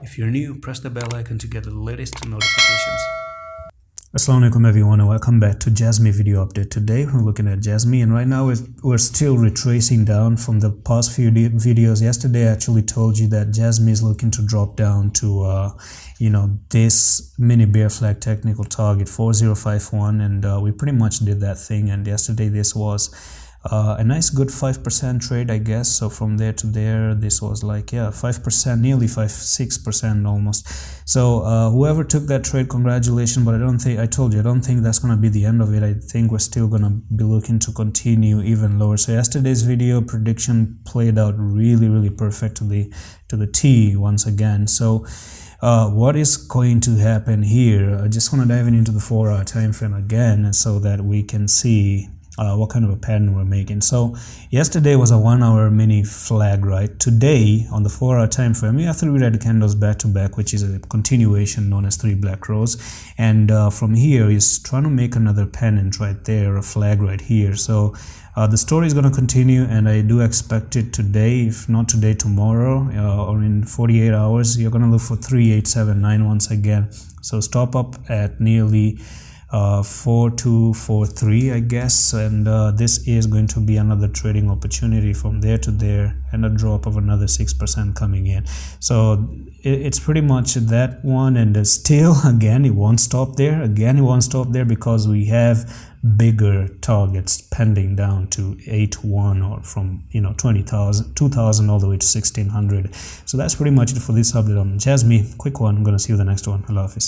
If you're new, press the bell icon to get the latest notifications. Assalamu alaikum everyone, and welcome back to JASMY video update. Today we're looking at JASMY, and right now we're still retracing down from the past few videos. Yesterday I actually told you that JASMY is looking to drop down to this mini bear flag technical target 4051, and we pretty much did that thing. And yesterday this was a nice good 5% trade, I guess. So from there to there, this was like 5%, nearly 6% almost. So whoever took that trade, congratulations. But I told you I don't think that's gonna be the end of it. I think we're still gonna be looking to continue even lower. So yesterday's video prediction played out really perfectly to the T once again. So what is going to happen here? I just want to dive into the 4-hour time frame again, so that we can see what kind of a pattern we're making. So yesterday was a 1-hour mini flag, right? Today on the 4-hour time frame, we have 3 red candles back to back, which is a continuation known as 3 black rows. And from here is trying to make another pennant right there, a flag right here. So the story is going to continue, and I do expect it today. If not today, tomorrow, or in 48 hours, you're going to look for 3879 once again. So stop up at nearly 4243, I guess, and this is going to be another trading opportunity from there to there, and a drop of another 6% coming in. So it's pretty much that one, and still again it won't stop there. It won't stop there because we have bigger targets pending down to 81, or from 20,000, 2,000 all the way to 1,600. So that's pretty much it for this update on JASMY. Quick one. I'm gonna see you in the next one. Allah Hafiz.